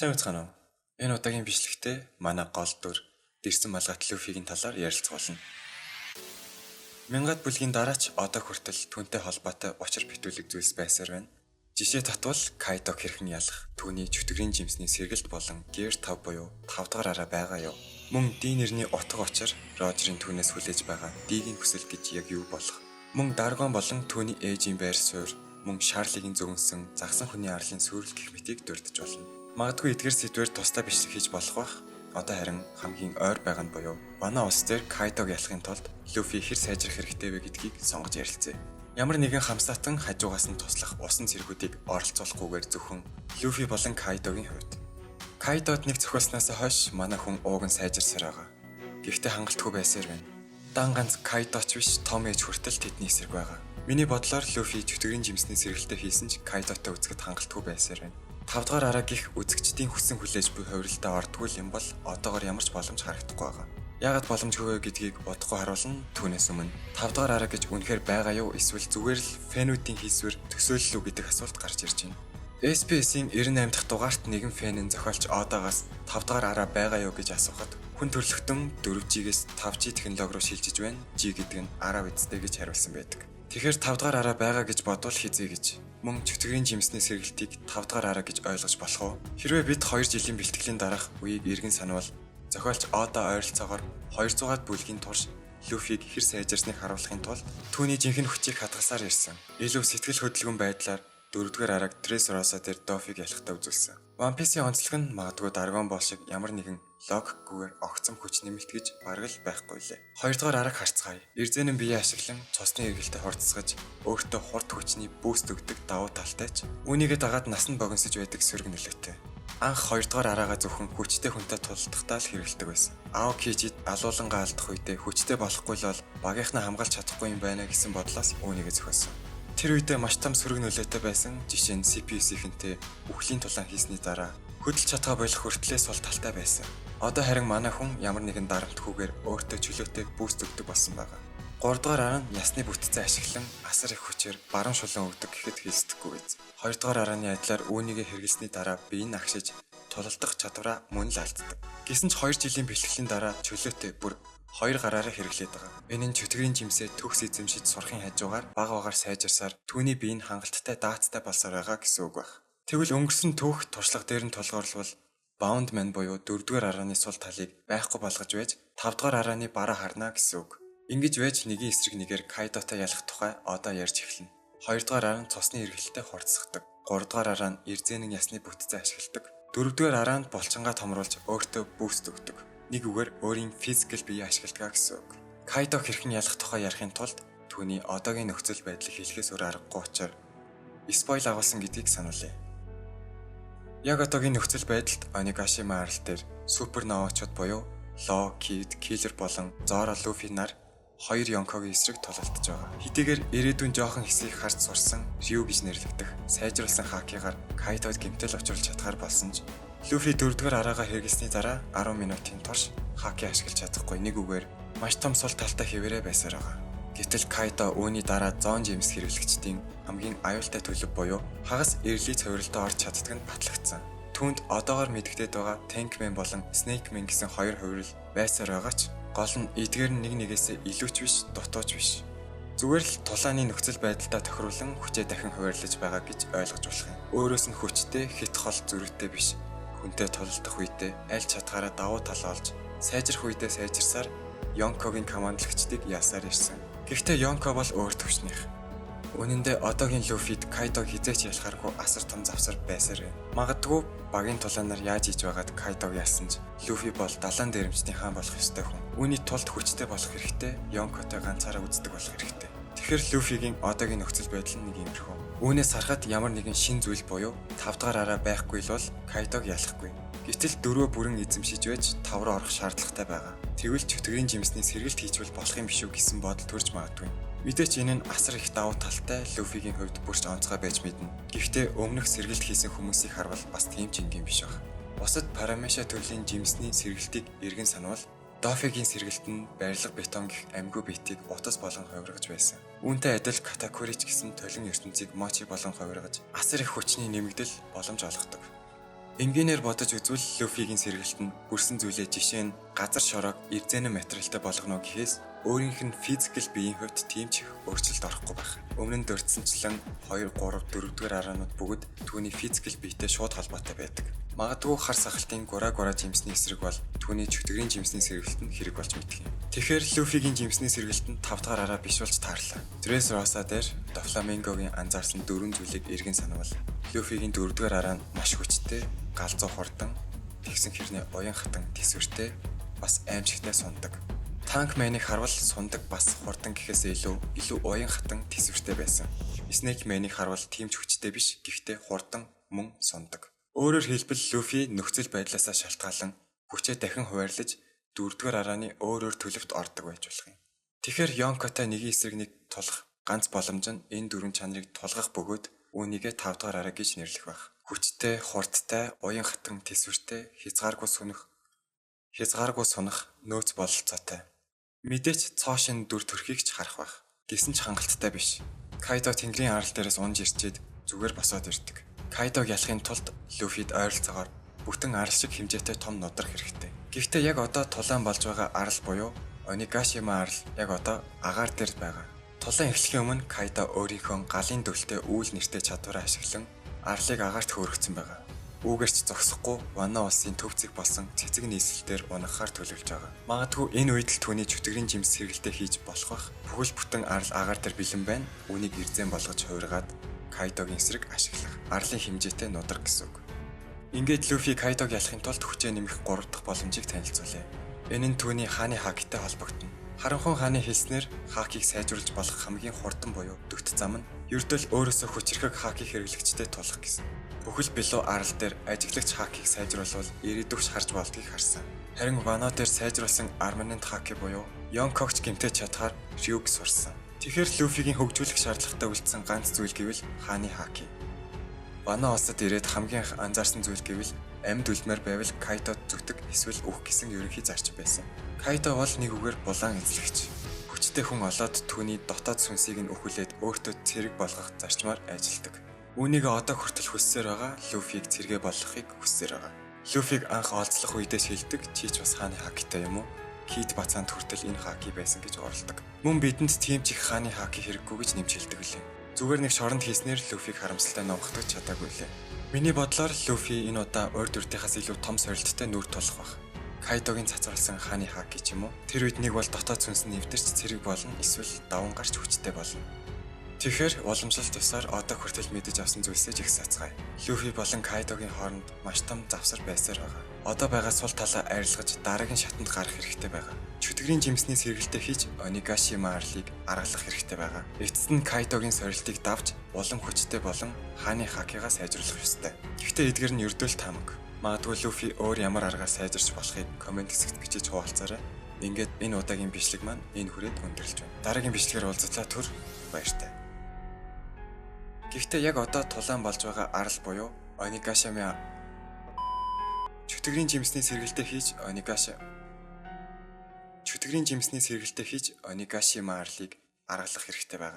Сайн бацгаана уу? Энэ удаагийн бичлэгтээ манай гол дүр Дэрсэн малгайт Люфигийн талаар ярилцгаулна. Мянгат бүлгийн дараач одоо хүртэл түүнтэй холбоотой учир битүүлэг зүйлс байсаар байна. Жишээ татвал Кайдог хэрхэн ялах, түүний чөтгөрийн жимсний сэргэлт болон Гэр 5 буюу 5 дахь араа байгаа юу? Мөн Ди нэрний утга учир Рожерийн түүнээс хүлээж байгаа Дигийн хүсэл гэж яг юу болох? Мөн Даргон болон түүний ээжийн байр суурь, мөн Шарлигийн зөвөнсөн загсан хүний арлын сүрэл гэх мэтийг дурдж болно. Магадгүй эдгээр сэдвээр тусдаа бичлэг хийж болох бах. Одоо харин хамгийн ойр байгаа нь буюу манай улс дээр Кайдог ялахын тулд Люфи хэр сайжрах хэрэгтэй вэ гэдгийг сонгож ярилцъя. Ямар нэгэн хамсаатан хажуугаас нь туслах усан цэргүүдийг оролцуулахгүйгээр зөвхөн Люфи болон Кайдогийн хувьд. Кайдод нэг зохиолсноос хойш манай хүн ууг нь сайжирсаар байгаа. Гэхдээ хангалтгүй байсаар байна. Дан ганц Кайдоч биш, Том ээж хүртэл тэдний эсрэг байгаа. Миний бодлоор Люфи чөтгөрийн жимсний сэргэлтээ хийсэн ч Кайдотой үзэхэд хангалтгүй байсаар байна. 5 дахь араа гих үзэгчдийн хүссэн хүлээж буй хувиралтай ордгүй юм бол одоогоор ямар ч боломж харагдахгүй байгаа. Яагаад боломжгүй вэ гэдгийг бодохгүй харуулна. Түүнээс өмнө 5 дахь араа гэж үнэхээр байгаа юу эсвэл зүгээр л фэнүүдийн хийсвэр төсөөлөл үү гэдэг асуулт гарч ирж байна. SPS-ийн 98 дахь дугаарт нэгэн фэн нь зохиолч Одоогоос 5 дахь араа байгаа юу гэж асуухад хүн төрөлхтөн 4G-ээс 5G технологи руу шилжиж байна. G гэдэг нь араа үсттэй гэж хариулсан байдаг. Тэгэхээр 5 дахь араа байгаа гэж бодвол хизээ гэж. Мөн чөтгөрийн жимсний сэргэлтийг 5 дахь араа гэж ойлгож болох уу? Хэрвээ бид 2 жилийн бэлтгэлийн дараах үеийг эргэн санавал зохиолч Одо ойролцоогоор 200-аад бүлгийн турш Люфиг хэр сайжирсныг харуулахын тулд түүний жинхэнэ хүчийг хадгалсаар ирсэн. Илүү сэтгэл хөдлөгөн байдлаар 4-р арааг Dressrosa дээр Дофиг ялахтаа үзүүлсэн. One Piece-ийн онцлог нь магадгүй Dragon Ball шиг ямар нэгэн логикгүйгээр огцом хүч нэмэлт гэж бараг л байхгүй лээ. 2-р арааг харцгаая. Эрзэн нь бие ашиглан цусны эргэлтэд хурцсгаж өөртөө хурд хүчний бүүст өгдөг давуу талтай ч үүнийгээ дагаад насанд богиносож байдаг сөрөг нөлөөтэй. Анх 2-р араага зөвхөн хүчтэй хүнтэй тулалдахдаа л хэрэгэлдэг байсан. Аокижид алуулангаа алдах үедээ хүчтэй болохгүй л бол багийнхнаа хамгаалж чадахгүй юм байна гэсэн бодлоос үүнийгээ зохиосон. Тэр үедээ маш том сөрөг нөлөөтэй байсан. Жишээ нь CPS-ийнхэнтэй үхлийн тулаан хийсний дараа хөдөлж чадгаа болох хүртлээ сул талтай байсан. Одоо харин манай хүн ямар нэгэн дарамтгүйгээр өөртөө чөлөөтэй бүүст өгдөг болсон байгаа. 3-р араа нь ясны бүтцээ ашиглан асар их хүчээр баруун шулуун өгдөг гэхэд хэлсдэггүй биз. 2-р арааны адилаар үүнийгээ хэрэглэсний дараа бие нь агшиж тулалдах чадвараа мөн л алддаг. Гэсэн ч 2 жилийн бэлтгэлийн дараа чөлөөтэй бүр 2 гараараа хэрэглээд байгаа. Энэ нь чөтгөрийн жимсээ төгс эзэмшиж сурахын хажуугаар бага багаар сайжирсаар түүний бие нь хангалттай даацтай болсоор байгаа гэсэн үг байна. Тэгвэл өнгөрсөн түүх туршлага дээр нь тулгуурлавал Boundman буюу 4-р арааны сул талыг байхгүй болгож байж 5-р арааны бараа харна гэсэн үг. Ингэж байж нэгийн эсрэг нэгээр Кайдотой ялах тухай одоо ярьж эхэлнэ. 2-р араа нь цусны эргэлтэд хурцсагдаг. 3-р араа нь эрзэнэн ясны бүтцээ ашигладаг. 4-р араа нь булчингаа томруулж өөртөө бүүст өгдөг. Нэг үгээр өөрийн физикал биеийг ашигладаг гэсэн үг. Кайдог хэрхэн ялах тухай ярихын тулд түүний одоогийн нөхцөл байдлыг хэлэхээс өөр аргагүй учраас спойл агуулсан гэдгийг сануулъя. Яг одоогийн нөхцөл байдалд Онигашима арал дээр суперновачууд буюу Ло, Кид, Киллер болон Зоро Люфи нар 2 Йонкогийн эсрэг тулалдаж байгаа. Хэдийгээр ирээдүйн жоохон хэсгийг харж сурсан Рю гэж нэрлэгдэх сайжруулсан хакигаар Кайдод гэмтэл учруулж чадхаар болсон ч Люфи 4-р араагаа хэрэглэсний дараа 10 минутын турш хаки ашиглаж чадахгүй, нэг үгээр маш том сул талтай хэвээрээ байсаар байгаа. Гэтэл Кайдо үүний дараа зон жимс хэрэглэгчдийн хамгийн аюултай төлөв буюу хагас эрлийн цовролтой орж чаддаг нь батлагдсан. Түүнд одоогоор мэдэгдээд байгаа Tankman болон Snakeman гэсэн 2 хувирал байсаар байгаа ч гол нь эдгээр нэг нэгээсээ илүүч биш, дутууч биш. Зүгээр л тулааны нөхцөл байдалтай тохируулан хүчээ дахин хуваарлаж байгаа гэж ойлгож болох юм. Өөрөөс нь хүчтэй, хит хол зөрүүтэй биш. Хүнтэй тулалдах үедээ аль чадгаараа давуу тал олж, сайжрах үедээ сайжирсаар Йонкогийн командлагчдыг ясаар ирсэн. Гэхдээ Йонко бол өөр төвчнийх. Үнэн дээр одоогийн Люфид Кайдог хизээч ялахааргүй асар том завсар байсаар байна. Магадгүй багийн тулаанаар яаж хийж байгаад Кайдог ялсан ч Люфи бол далайн дээрэмчний хаан болох ёстой хүн. Үүний тулд хүчтэй болох хэрэгтэй, Йонкотой ганцаараа үздэг болох хэрэгтэй. Тэгэхээр Люфигийн одоогийн нөхцөл байдал нь нэг иймэрхүү. Үүнээс харахад ямар нэгэн шин зүйл буюу 5 дахь араа байхгүй л бол Кайдог ялахгүй. Гэтэл 4 бүрэн эзэмшиж байж 5 руу орох шаардлагатай байгаа. Тэгвэл чөтгөрийн жимсний сэргэлт хийжвэл болох юм биш үү гэсэн бодол төрж магадгүй. Мэдээч энэ нь асар их давуу талтай Люфигийн хувьд бүрч онцгой байж мэднэ. Гэхдээ өмнөх сэргэлт хийсэн хүмүүсийг харвал бас тийм ч энгийн биш баг. Бусад Парамеша төрлийн жимсний сэргэлтийг эргэн санавал Дофигийн сэргэлт нь барилга бетон гэх амьгүй биетийг утас болгон хувиргаж байсан. Үүнтэй адил Катакурич гэсэн толин ертөнцийг Мочи болгон хувиргаж асар их хүчний нэмэгдэл боломж олгодог. Энгийнээр бодож үзвэл Люфигийн сэргэлт нь хүрсэн зүйлээ жишээ нь газар шороог эрзэнэ материалтай болгоно гэхээс өөрийнх нь физикэл биеийн хувьд тийм ч их өөрчлөлт орохгүй байх. Өмнө нь дурдсанчлан 2, 3, 4-р араанууд бүгд түүний физикэл биетэй шууд холбоотой байдаг. Магадгүй хар сахалтын гура жимсний эсрэг бол түүний чөтгөрийн жимсний сэргэлт нь хэрэг болж мэдэх юм. Тэгэхээр Люфигийн жимсний сэргэлт нь 5 дахь араа биш болж таарлаа. Dressrosa дээр Doflamingo-гийн анзаарсан 4 зүйлийг эргэн санавал Люфигийн 4-р араа нь маш хүчтэй, галзуу хурдан, тэгсэн хэрнээ уян хатан тэсвэртэй, бас аимшигтай сундаг. Tankman-ыг харвал сундаг бас хурдан гэхээсээ илүү уян хатан тэсвэртэй байсан. Snakeman-ыг харвал тийм ч хүчтэй биш, гэхдээ хурдан мөн сундаг. Өөрөөр хэлбэл Люфи нөхцөл байдлаасаа шалтгаалan хүчээ дахин хуваарлаж 4-р арааны өөр төлөвт ордог байж болох юм. Тэгэхээр Yonko-тай нэгэн эсрэг нэг тулах ганц боломж нь энэ 4 чанарыг тулгах бөгөөд үүнийгээ 5 дахь араа гэж нэрлэх байх. Хүчтэй, хурдтай, уян хатан тэсвэртэй, хязгааргүй сунах нөөц бололцоотой. Мэдээч цоошин дүр төрхийг ч харах байх. Гэсэн ч хангалттай биш. Kaido тэнгэрийн арал дээрээс унж ирчээд зүгээр босоод ирдэг. Kaiдог ялахын тулд Люфид ойролцоогоор бүтэн арал шиг хэмжээтэй том нудрах хэрэгтэй. Гэхдээ яг одоо тулаан болж байгаа арал буюу Onigashima арал яг одоо агаар дээр байгаа. Тулаан эхлэхийн өмнө Kaido өөрийнхөө галын дөлтэй үүл нэртэй чадвараа ашиглан арлыг агаарт хөөргөцсөн байгаа. Үүгээрч зогсохгүй Вано улсын төв зэг болсон цэцэг нийслэлээр унахаар төлөвлөж байгаа. Магадгүй энэ үед л түүний чөтгөрийн жимс сэргэлтээ хийж болох бах. Бүхэл бүтэн арал агаар дээр бэлэн байна. Үүнийг эрзэн болгож хувиргаад Kaidoгийн эсрэг ашиглах. Арлын хэмжээтэй нудраг гэсэн үг. Ингээд Люфи Kaiдог ялахын тулд хүчээ нэмэх 3 дахь боломжийг танилцуулъя. Энэ нь түүний хааны хакитай холбогдно. Харанхуй хааны хэлснээр хакийг сайжруулж болох хамгийн хурдан буюу дөхт зам нь ердөө өөрөөсөө хүчрхэг хакийг хэрэглэгчтэй тулах гэсэн. Бүхэл билүү арал дээр ажиглагч хакийг сайжруулбал ирээдүгч харж болдгийг харсан. Харин Вано дээр сайжруулсан арманент хаки буюу Yonko-ч гэмтэж чадхаар Ryug сурсан. Тэгэхээр Люфигийн хөгжүүлэх шаардлагатай үлдсэн ганц зүйл гэвэл хааны хаки. Вано улсад ирээд хамгийн их анзаарсан зүйл гэвэл амьд үлдмээр байвал Kaido зүтг эсвэл үх гэсэн ерөнхий зарчим байсан. Kaido бол нэг үгээр булаан эзлэгч. Хүчтэй хүн олоод түүний дотоод сүнсийг нь өхүүлээд өөртөө цэрэг болгох зарчмаар ажилладаг. Үүнийг одоо хүртэл хүссээр байгаа Люфиг цэргээ болгохыг хүссээр байгаа. Люфиг анх олзлох үедээ шилдэг чи ч бас хааны хакитай юм уу? Кид бацаанд хүртэл энэ хаки байсан гэж оролдог. Мөн бидэнд тийм ч их хааны хаки хэрэггүй гэж нэмжэлдэг лээ. Зүгээр нэг шоронд хийснээр Люфиг харамсалтай номхотож чадаагүй лээ. Миний бодлоор Люфи энэ удаа урд үрдийнхаас илүү том сорилттой нүр тулах байх. Kaidoгийн цацруулсан хааны хаки ч юм уу? Тэр үед нэг бол дотоод сүнс нь нэвтэрч цэрэг болно, эсвэл даван гарч хүчтэй болно. Тэгэхээр уламжлалт тусаар одоо хүртэл мэдэж авсан зүйлсээ ч их сацгаая. Люфи болон Kaidoгийн хооронд маш том завсар байсаар байгаа. Одоо байгаа сул талаа арилгаж дараагийн шатанд гарах хэрэгтэй байгаа. Чөтгөрийн жимсний сэргэлтээ хийж Onigashima арлыг аргалах хэрэгтэй байгаа. Эцэст нь Kaidoгийн сорилтыг давж улам хүчтэй болон хааны хакигаа сайжруулах ёстой. Гэхдээ эдгээр нь ердөө л таамаг. Магадгүй Люфи өөр ямар аргаар сайжирч болохыг комент хэсэгт бичиж хуваалцаарай. Ингээд энэ удаагийн бичлэг маань энэ хүрээд өндөрлж байна. Дараагийн бичлэгээр уулзлаа түр баяртай. Гэхдээ яг одоо тулаан болж байгаа арал буюу Onigashima чөтгөрийн жимсний сэргэлтээ хийж Onigashima арлыг аргалах хэрэгтэй байгаа.